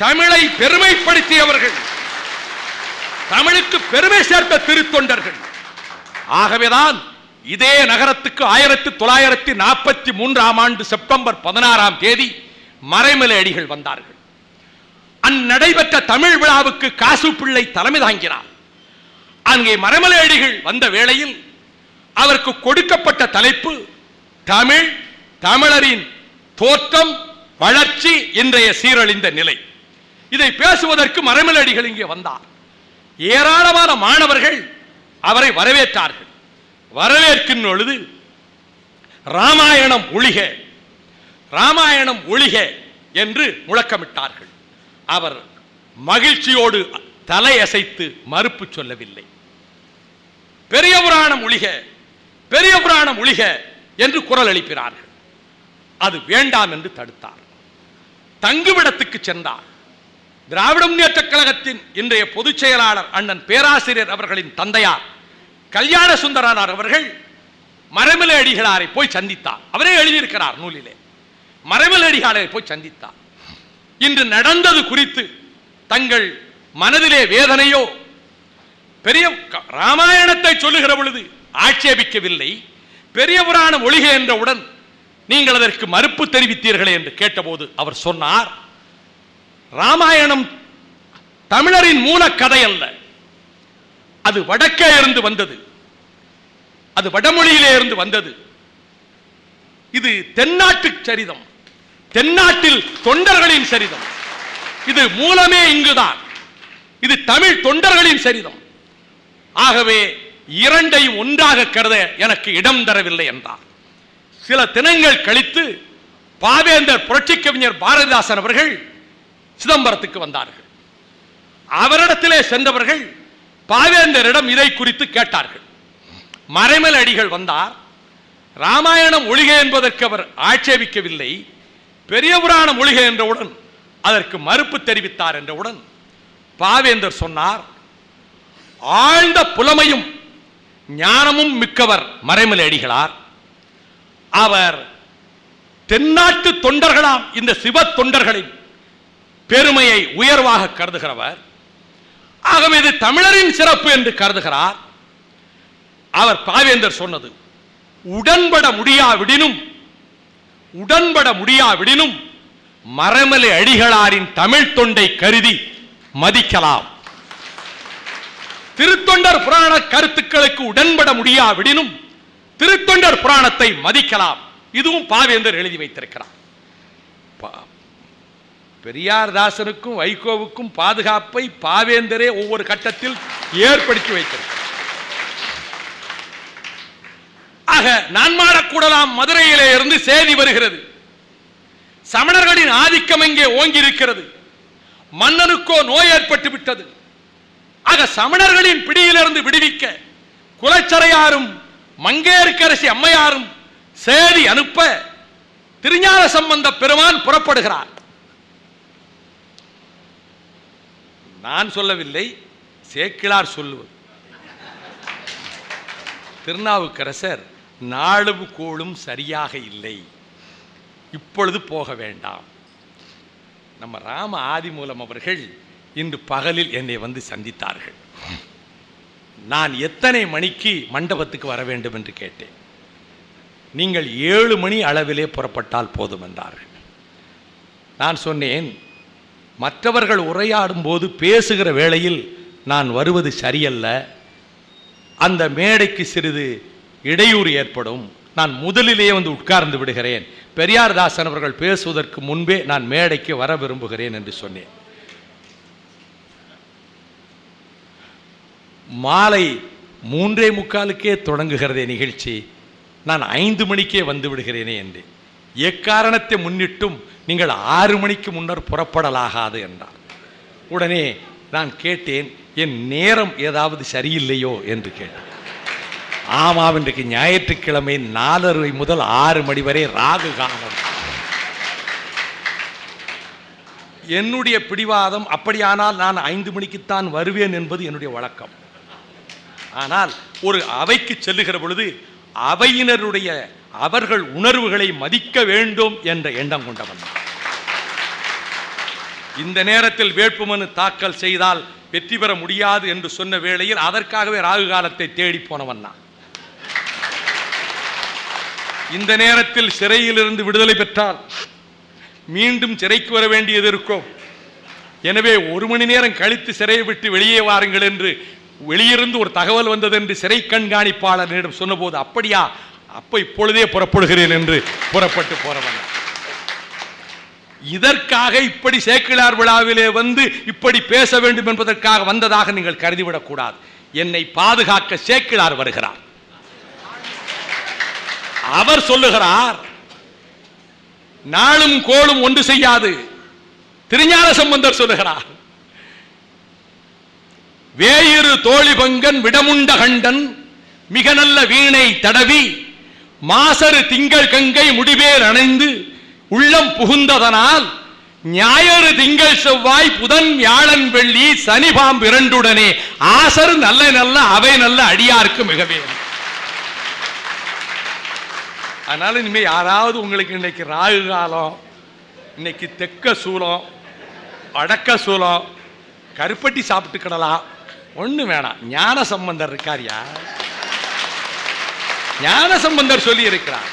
தமிழை பெருமைப்படுத்தியவர்கள், தமிழுக்கு பெருமை சேர்த்த திருத்தொண்டர்கள். ஆகவேதான் இதே நகரத்துக்கு 1943ஆம் ஆண்டு செப்டம்பர் 16ஆம் தேதி மறைமலை அடிகள் வந்தார்கள். அந்நடைபெற்ற தமிழ் விழாவுக்கு காசு பிள்ளை தலைமை தாங்கினார். அங்கே மறைமலை அடிகள் வந்த வேளையில் அவருக்கு கொடுக்கப்பட்ட தலைப்பு தமிழ், தமிழரின் தோற்றம், வளர்ச்சி, இன்றைய சீரழிந்த நிலை. இதை பேசுவதற்கு மறைமலை அடிகள் இங்கே வந்தார். ஏராளமான மாணவர்கள் அவரை வரவேற்றார்கள். வரவேற்கின்ற பொழுது ராமாயணம் ஒழிக, ராமாயணம் ஒழிக என்று முழக்கமிட்டார்கள். அவர் மகிழ்ச்சியோடு தலையசைத்து மறுப்பு சொல்லவில்லை. பெரிய புராணம் ஒழிக, பெரிய புராணம் ஒழிக என்று குரல் எழுப்பினார்கள். அது வேண்டாம் என்று தடுத்தார். தங்குமிடத்துக்கு சென்றார். திராவிட முன்னேற்ற கழகத்தின் இன்றைய பொதுச் செயலாளர் அண்ணன் பேராசிரியர் அவர்களின் தந்தையார் கல்யாண சுந்தரனார் அவர்கள் மறைமலை அடிகளாரை போய் சந்தித்தார். அவரே எழுதியிருக்கிறார் நூலிலே. மறைமலை அடிகளாரை போய் சந்தித்தார். இன்று நடந்தது குறித்து தங்கள் மனதிலே வேதனையோ, பெரிய ராமாயணத்தை சொல்லுகிற பொழுது ஆட்சேபிக்கவில்லை, பெரிய புராணம் ஒழிக என்றவுடன் நீங்கள் அதற்கு மறுப்பு தெரிவித்தீர்களே என்று கேட்டபோது அவர் சொன்னார், ராமாயணம் தமிழரின் மூல கதை அல்ல, அது வடக்கே இருந்து வந்தது, அது வடமொழியிலே இருந்து வந்தது. இது தென்னாட்டு சரிதம், தென்னாட்டில் தொண்டர்களின் சரிதம். இது மூலமே இங்குதான். இது தமிழ் தொண்டர்களின் சரிதம். ஆகவே இரண்டையும் ஒன்றாக கருத எனக்கு இடம் தரவில்லை என்றார். சில தினங்கள் கழித்து பாவேந்தர் புரட்சி கவிஞர் பாரதிதாசன் அவர்கள் சிதம்பரத்துக்கு வந்தார்கள். அவரிடத்திலே சென்றவர்கள் பாவேந்தரிடம் இதை குறித்து கேட்டார்கள். மறைமலை அடிகள் வந்தார். ராமாயணம் ஒழிக என்பதற்கு அவர் ஆட்சேபிக்கவில்லை. பெரிய புராணம் ஒழிக என்றவுடன் அதற்கு மறுப்பு தெரிவித்தார் என்றவுடன் பாவேந்தர் சொன்னார், ஆழ்ந்த புலமையும் ஞானமும் மிக்கவர் மறைமலை அடிகளார். அவர் தென்னாட்டு தொண்டர்களாம் இந்த சிவ தொண்டர்களின் பெருமையை உயர்வாக கருதுகிறவர். ஆகவே இது தமிழரின் சிறப்பு என்று கருதுகிறார். அவர் பாவேந்தர் சொன்னது, உடன்பட முடியாவிடினும் மறைமலை அடிகளாரின் தமிழ் தொண்டை கருதி மதிக்கலாம். திருத்தொண்டர் புராண கருத்துக்களுக்கு உடன்பட முடியாவிடினும் திருத்தொண்டர் புராணத்தை மதிக்கலாம். இதுவும் பாவேந்தர் எழுதி வைத்திருக்கிறார். பெரியார் தாசனுக்கும் வைகோவுக்கும் பாதுகாப்பை பாவேந்தரே ஒவ்வொரு கட்டத்தில் ஏற்படுத்தி வைத்திருக்கிறார். ஆக நான்மாடக்கூடலாம் மதுரையிலே இருந்து செய்தி வருகிறது, சமணர்களின் ஆதிக்கம் எங்கே ஓங்கி இருக்கிறது, மன்னனுக்கோ நோய் ஏற்பட்டு விட்டது. ஆக சமணர்களின் பிடியிலிருந்து விடுவிக்க குலச்சரையாரும் மங்கையர்க்கரசி அம்மையாரும் செய்தி அனுப்ப திருஞான சம்பந்த பெருமான் புறப்படுகிறார். நான் சொல்லவில்லை, சேக்கிழார் சொல்லுவது. திருநாவுக்கரசர் நாளும் கோளும் சரியாக இல்லை, இப்பொழுது போக வேண்டாம். நம்ம ராம ஆதிமூலம் அவர்கள் இன்று பகலில் என்னை வந்து சந்தித்தார்கள். நான் எத்தனை மணிக்கு மண்டபத்துக்கு வர வேண்டும் என்று கேட்டேன். நீங்கள் 7 மணி அளவிலே புறப்பட்டால் போதும் என்றார்கள். நான் சொன்னேன், மற்றவர்கள் உரையாடும் போது பேசுகிற வேளையில் நான் வருவது சரியல்ல, அந்த மேடைக்கு சிறிது இடையூறு ஏற்படும், நான் முதலிலேயே வந்து உட்கார்ந்து விடுகிறேன், பெரியார் தாசன் அவர்கள் பேசுவதற்கு முன்பே நான் மேடைக்கு வர விரும்புகிறேன் என்று சொன்னேன். மாலை 3:45 தொடங்குகிறதே நிகழ்ச்சி, நான் 5 மணிக்கே வந்து விடுகிறேனே என்று. எக்காரணத்தை முன்னிட்டும் நீங்கள் 6 மணிக்கு முன்னர் புறப்படலாகாது என்றார். உடனே நான் கேட்டேன், என் நேரம் ஏதாவது சரியில்லையோ என்று கேட்டேன். ஆமாம், இன்றைக்கு ஞாயிற்றுக்கிழமை 4:30 முதல் 6 மணி வரை ராகு காலம். என்னுடைய பிடிவாதம், அப்படியானால் நான் 5 மணிக்குத்தான் வருவேன் என்பது என்னுடைய வழக்கம். ஆனால் ஒரு அவைக்கு செல்லுகிற பொழுது அவையினருடைய அவர்கள் உணர்வுகளை மதிக்க வேண்டும் என்ற எண்ணம் கொண்டவன். இந்த நேரத்தில் வேட்புமனு தாக்கல் செய்தால் வெற்றி பெற முடியாது என்று சொன்ன வேளையில் அதற்காகவே ராகு காலத்தை தேடி போனவன் நான். இந்த நேரத்தில் சிறையிலிருந்து விடுதலை பெற்றால் மீண்டும் சிறைக்கு வர வேண்டியது இருக்கும். எனவே 1 மணி நேரம் கழித்து சிறையை விட்டு வெளியே வாருங்கள் என்று வெளியிருந்து ஒரு தகவல் வந்தது என்று சிறை கண்காணிப்பாளரிடம் சொன்னபோது, அப்படியா, அப்ப இப்பொழுதே புறப்படுகிறேன் என்று புறப்பட்டு போறவன். இதற்காக இப்படி சேக்கிழார் விழாவிலே வந்து இப்படி பேச வேண்டும் என்பதற்காக வந்ததாக நீங்கள் கருதிவிடக் கூடாது. என்னை பாதுகாக்க சேக்கிழார் வருகிறார். அவர் சொல்லுகிறார், நாளும் கோளும் ஒன்று செய்யாது. திருஞான சம்பந்தர் சொல்லுகிறார், வேயிறு தோழி பங்கன் விடமுண்ட கண்டன் மிக நல்ல வீணை தடவி மாசரு திங்கள் கங்கை முடிவேல் அணைந்து உள்ளம் புகுந்ததனால் ஞாயிறு திங்கள் செவ்வாய் புதன் வியாழன் வெள்ளி சனி பாம்பு இரண்டுடனே ஆசரு நல்ல நல்ல அவை நல்ல அடியாருக்கு மிகவே. அதனால இனிமே யாராவது உங்களுக்கு இன்னைக்கு ராகு காலம், இன்னைக்கு தெக்க சூலம், அடக்க சூலம், கருப்பட்டி சாப்பிட்டுக்கிடலாம், ஒண்ணு வேணாம். ஞான சம்பந்தர் இருக்காரியா, ஞான சம்பந்தர் சொல்லி இருக்கிறார்,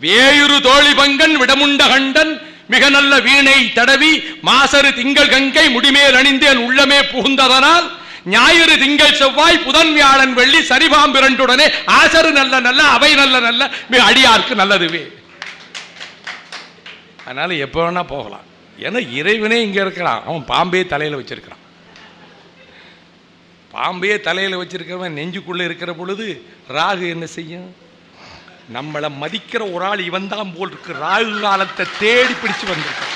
வேயுறு தோழி பங்கன் விடமுண்ட கண்டன் மிக நல்ல வீணை தடவி மாசரு திங்கள் கங்கை முடிமேல் அணிந்தேன் உள்ளமே புகுந்ததனால் ஞாயிறு திங்கள் செவ்வாய் புதன் வியாழன் வெள்ளி சரிபாம்பு இரண்டுடனே ஆசரு நல்ல நல்ல அவை நல்ல நல்ல மிக அடியாருக்கு நல்லதுவே. அதனால எப்ப வேணா போகலாம். ஏன்னா இறைவனே இங்க இருக்கிறான். அவன் பாம்பே தலையில வச்சிருக்கிறான். பாம்பே தலையில வச்சிருக்கிறவன் நெஞ்சுக்குள்ள இருக்கிற பொழுது ராகு என்ன செய்யும்? நம்மளை மதிக்கிற ஒரு ஆள் இவன் தான் போல் இருக்கு. ராகு காலத்தை தேடி பிடிச்சு வந்திருக்கான்.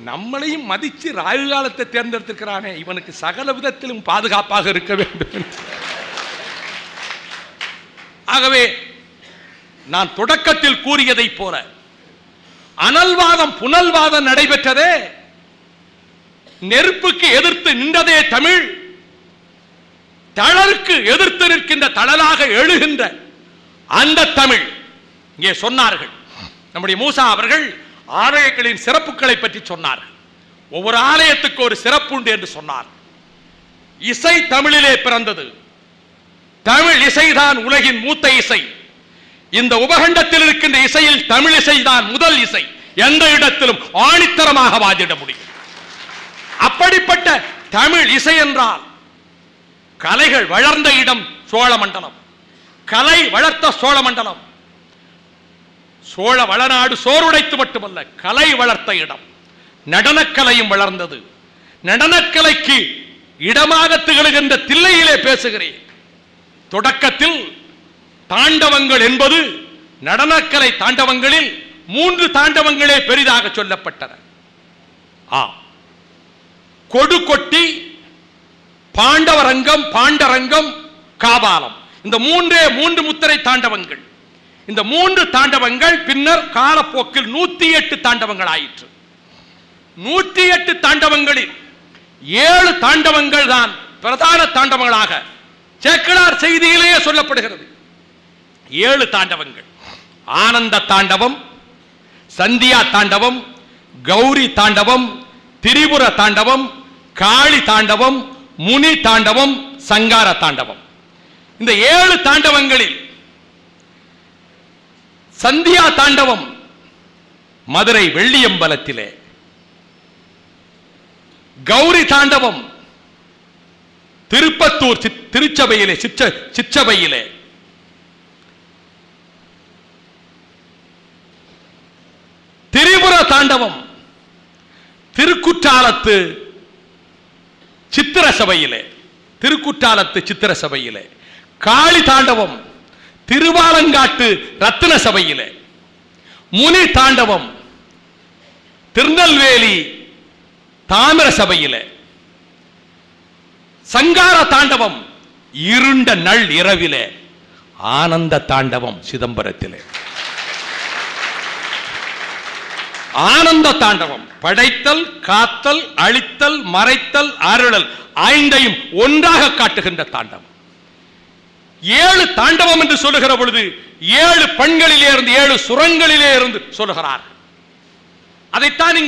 நம்மளையும் மதிச்சு ராகு காலத்தை தேர்ந்தெடுத்திருக்கிறானே, இவனுக்கு சகல விதத்திலும் பாதுகாப்பாக இருக்க வேண்டும். ஆகவே நான் தொடக்கத்தில் கூறியதை போல அனல்வாதம் புனல்வாதம் நடைபெற்றதே, நெருப்புக்கு எதிர்த்து நின்றதே தமிழ், தளருக்கு எதிர்த்து நிற்கின்ற தளலாக எழுகின்ற அந்த தமிழ். இங்கே சொன்னார்கள் நம்முடைய மூசா அவர்கள் ஆலயங்களின் சிறப்புகளை பற்றி சொன்னார்கள். ஒவ்வொரு ஆலயத்துக்கு ஒரு சிறப்பு உண்டு என்று சொன்னார். இசை தமிழிலே பிறந்தது. தமிழ் இசைதான் உலகின் மூத்த இசை. இந்த உபகண்டத்தில் இருக்கின்ற இசையில் தமிழ் இசைதான் முதல் இசை. எந்த இடத்திலும் ஆணித்தரமாக வாதிட முடியும். அப்படிப்பட்ட தமிழ் இசை என்றால் கலைகள் வளர்ந்த இடம் சோழ மண்டலம். கலை வளர்த்த சோழ மண்டலம். சோழ வளநாடு சோறுடைத்து மட்டுமல்ல, கலை வளர்த்த இடம். நடனக்கலையும் வளர்ந்தது. நடனக்கலைக்கு இடமாக திகழ்கின்ற தில்லையிலே பேசுகிறேன். தொடக்கத்தில் தாண்டவங்கள் என்பது நடனக்கலை தாண்டவங்களில் 3 தாண்டவங்களே பெரிதாக சொல்லப்பட்டன. கொடு கொட்டி, பாண்டவரங்கம், பாண்டரங்கம், காபாலம், இந்த 3 முத்திரை தாண்டவங்கள். இந்த 3 தாண்டவங்கள் பின்னர் காலப்போக்கில் 108 தாண்டவங்கள் ஆயிற்று. 108 தாண்டவங்களில் 7 தாண்டவங்கள் தான் பிரதான தாண்டவங்களாக சேக்கிழார் செய்தியிலேயே சொல்லப்படுகிறது. 7 தாண்டவங்கள்: ஆனந்த தாண்டவம், சந்தியா தாண்டவம், கௌரி தாண்டவம், திரிபுர தாண்டவம், காளி தாண்டவம், முனி தாண்டவம், சங்கார தாண்டவம். இந்த 7 தாண்டவங்களில் சந்தியா தாண்டவம் மதுரை வெள்ளியம்பலத்திலே, கௌரி தாண்டவம் திருப்பத்தூர் திருச்சபையிலே சிற்றபையிலே, திரிபுர தாண்டவம் திருக்குற்றாலத்து சித்திர சபையிலே, திருக்குற்றாலத்து சித்திர சபையிலே, காளி தாண்டவம் திருவாலங்காட்டு ரத்தின சபையிலே, முனி தாண்டவம் திருநெல்வேலி தாமிர சபையிலே, சங்கார தாண்டவம் இருண்ட நள் இரவிலே, ஆனந்த தாண்டவம் சிதம்பரத்திலே. ஆனந்த தாண்டவம் படைத்தல், காத்தல், அழித்தல், மறைத்தல், அருளல் 5ஐயும் ஒன்றாக காட்டுகின்ற தாண்டவம். 7 தாண்டவம் என்று சொல்லுகிற பொழுது 7 பண்களிலே இருந்து 7 சுரங்களிலே இருந்து சொல்லுகிறார். அதைத்தான் இங்கே